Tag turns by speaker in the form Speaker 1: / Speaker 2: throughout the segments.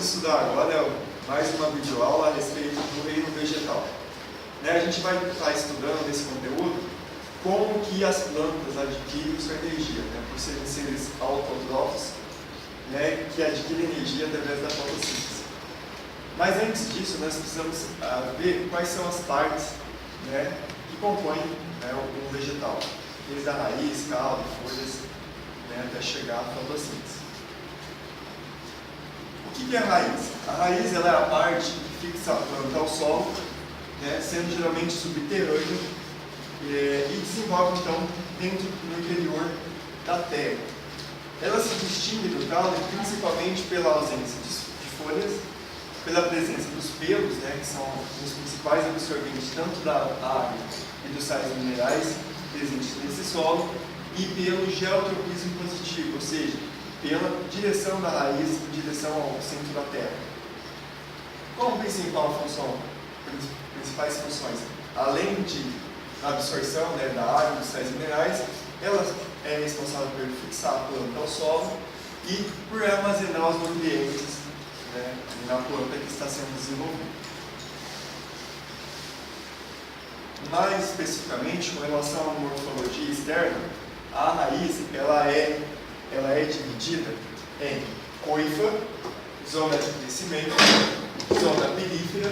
Speaker 1: vamos estudar agora mais uma videoaula a respeito do reino vegetal. A gente vai estar estudando nesse conteúdo como que as plantas adquirem sua energia, por serem seres autotróficos, que adquirem energia através da fotossíntese. Mas antes disso, nós precisamos ver quais são as partes que compõem o vegetal, desde a raiz, caule, folhas, até chegar à fotossíntese. O que é a raiz? A raiz ela é a parte que fixa a planta ao solo, sendo geralmente subterrâneo, e desenvolve então dentro no interior da terra. Ela se distingue do caule principalmente pela ausência de folhas, pela presença dos pelos, que são os principais absorventes tanto da água e dos sais minerais presentes nesse solo, e pelo geotropismo positivo, ou seja, pela direção da raiz em direção ao centro da terra. Como principais funções, além de absorção da água e dos sais minerais, ela é responsável por fixar a planta ao solo e por armazenar os nutrientes na planta que está sendo desenvolvida. Mais especificamente, com relação à morfologia externa, a raiz ela é dividida em coifa, zona de crescimento, zona perífera,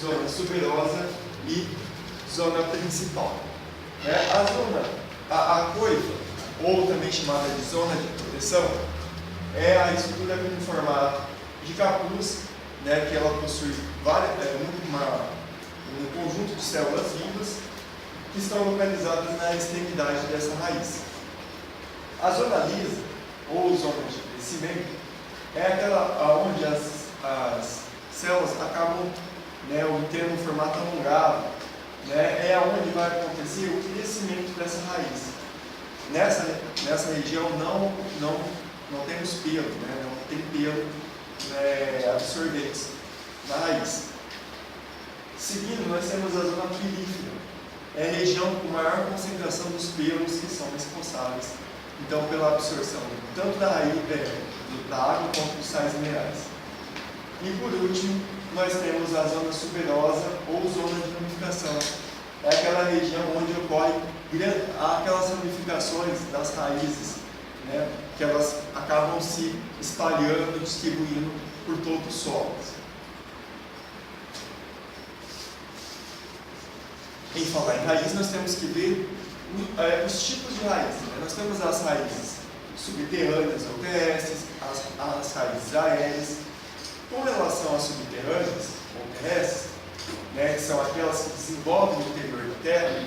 Speaker 1: zona subrosa e zona principal. A coifa, ou também chamada de zona de proteção, é a estrutura com formato de capuz, que ela possui um conjunto de células vivas que estão localizadas na extremidade dessa raiz. A zona lisa, ou zona de crescimento, é aquela onde as células acabam obtendo um formato alongado, é onde vai acontecer o crescimento dessa raiz. Nessa região não temos pelo, não tem pelo absorventes na raiz. Seguindo, nós temos a zona perífera, é a região com maior concentração dos pelos que são responsáveis então pela absorção tanto da raiz, da água quanto dos sais minerais. E por último, nós temos a zona subrosa ou zona de ramificação. É aquela região onde ocorre aquelas ramificações das raízes, que elas acabam se espalhando, distribuindo por todo o solo. Em falar em raiz, nós temos que ver os tipos de raízes. Nós temos as raízes subterrâneas ou terrestres, as raízes aéreas. Com relação às subterrâneas ou terrestres, que são aquelas que desenvolvem no interior da terra,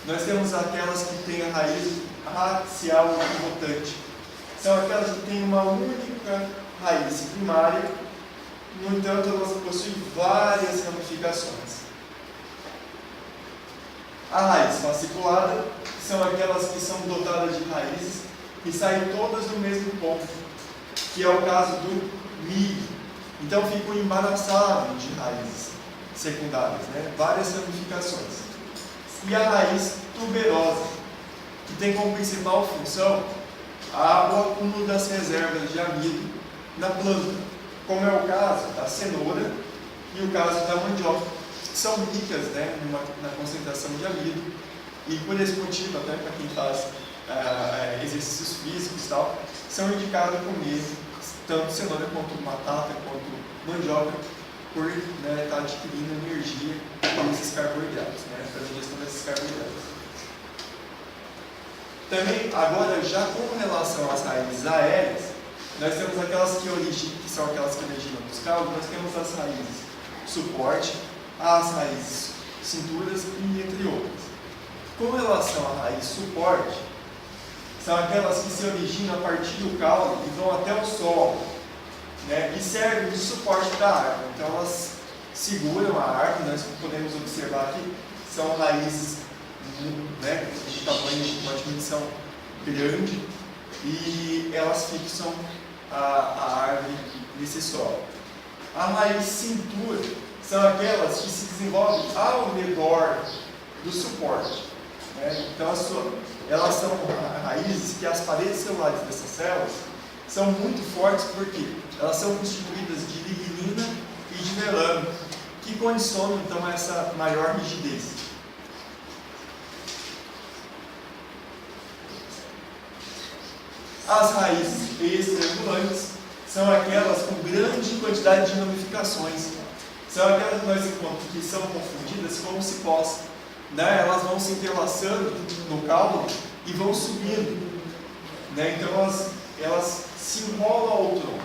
Speaker 1: nós temos aquelas que têm a raiz axial rotante. São aquelas que têm uma única raiz primária, no entanto, elas possuem várias ramificações. A raiz fasciculada são aquelas que são dotadas de raízes que saem todas do mesmo ponto, que é o caso do milho. Então ficam embaraçados de raízes secundárias, várias ramificações. E a raiz tuberosa, que tem como principal função o acúmulo das reservas de amido na planta, como é o caso da cenoura e o caso da mandioca, que são ricas na concentração de amido, e por esse motivo, até para quem faz exercícios físicos e tal, são indicados comer tanto cenoura quanto batata, quanto mandioca, por estar adquirindo energia com esses carboidratos, para a digestão desses carboidratos. Também, agora, já com relação às raízes aéreas, nós temos aquelas que são aquelas que originam dos caules, nós temos as raízes suporte, as raízes cinturas e entre outras. Com relação à raiz suporte, são aquelas que se originam a partir do caule e vão até o solo, e servem de suporte da árvore. Então elas seguram a árvore, nós podemos observar que são raízes de tamanho, de uma dimensão grande, e elas fixam a árvore nesse solo. A raiz cintura são aquelas que se desenvolvem ao redor do suporte. Então elas são raízes que as paredes celulares dessas células são muito fortes porque elas são constituídas de lignina e de melano, que condicionam então essa maior rigidez. As raízes estrangulantes são aquelas com grande quantidade de ramificações. São aquelas que nós encontramos que são confundidas como cipós. Né? Elas vão se entrelaçando no caule e vão subindo. Né? Então elas se enrolam ao tronco,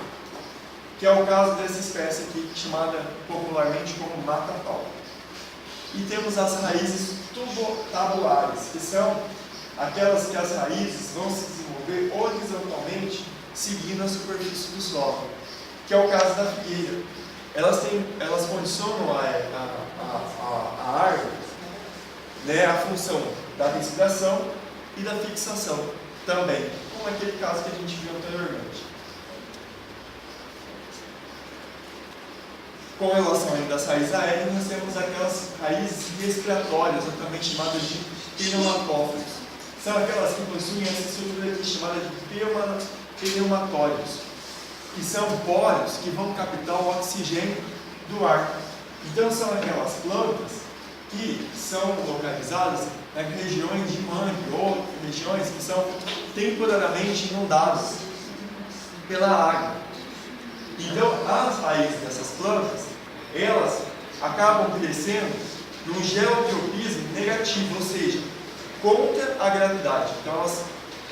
Speaker 1: que é o caso dessa espécie aqui, chamada popularmente como mata-pau. E temos as raízes tubo-tabulares, que são aquelas que as raízes vão se desenvolver horizontalmente, seguindo a superfície do solo, que é o caso da figueira. Elas condicionam a árvore, né, a função da respiração e da fixação também, como aquele caso que a gente viu anteriormente. Com relação ainda às raízes aéreas, nós temos aquelas raízes respiratórias, ou também chamadas de pneumatófilos. São aquelas que possuem essa estrutura aqui chamada de pneumatórios, que são poros que vão captar o oxigênio do ar. Então são aquelas plantas que são localizadas em regiões de mangue ou regiões que são temporariamente inundadas pela água. Então as raízes dessas plantas, elas acabam crescendo num geotropismo negativo, ou seja, contra a gravidade. Então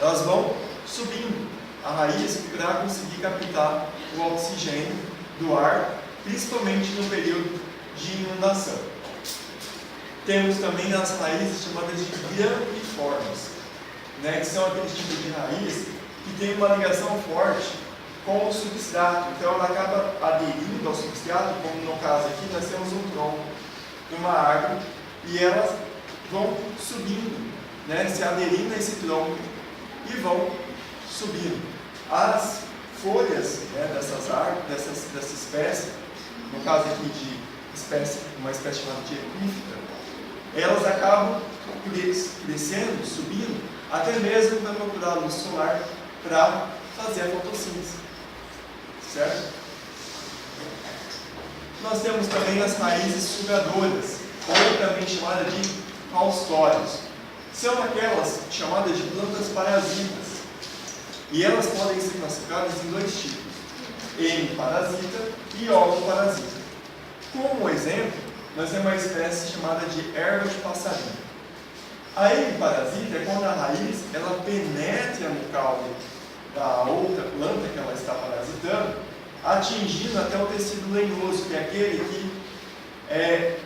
Speaker 1: elas vão subindo a raiz para conseguir captar o oxigênio do ar, principalmente no período de inundação. Temos também as raízes chamadas de graminiformes, né, que são aqueles tipos de raiz que tem uma ligação forte com o substrato. Então ela acaba aderindo ao substrato, como no caso aqui nós temos um tronco de uma árvore, e elas vão subindo, né, se aderindo a esse tronco e vão subindo. As folhas, né, dessas árvores, dessa espécie, no caso aqui de uma espécie chamada de epífita, elas acabam crescendo, subindo, até mesmo para procurar luz solar para fazer a fotossíntese. Certo? Nós temos também as raízes sugadoras, ou também chamadas de haustórios. São aquelas chamadas de plantas parasitas. E elas podem ser classificadas em dois tipos: hemiparasita e holoparasita. Como exemplo, nós temos uma espécie chamada de erva de passarinho. A hemiparasita é quando a raiz ela penetra no caule da outra planta que ela está parasitando, atingindo até o tecido lenhoso, que é aquele que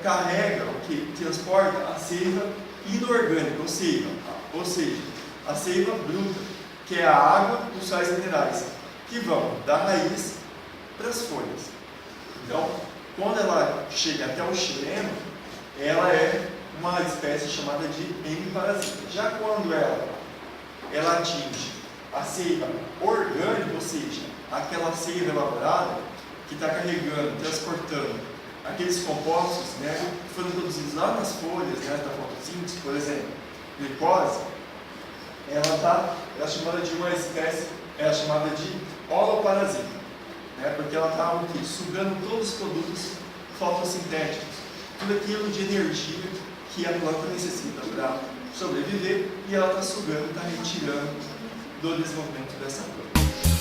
Speaker 1: carrega, que transporta a seiva inorgânica, ou seja, a seiva bruta, que é a água e os sais minerais, que vão da raiz para as folhas. Então, quando ela chega até o xilema, ela é uma espécie chamada de hemiparasita. Já quando ela atinge a seiva orgânica, ou seja, aquela seiva elaborada que está carregando, transportando aqueles compostos, né, que foram produzidos lá nas folhas, né, da fotossíntese, por exemplo, glicose, ela é chamada de uma espécie, é chamada de holoparasita, né, porque ela está sugando todos os produtos fotossintéticos, tudo aquilo de energia que a planta necessita para sobreviver, e ela está sugando, está retirando do desenvolvimento dessa planta.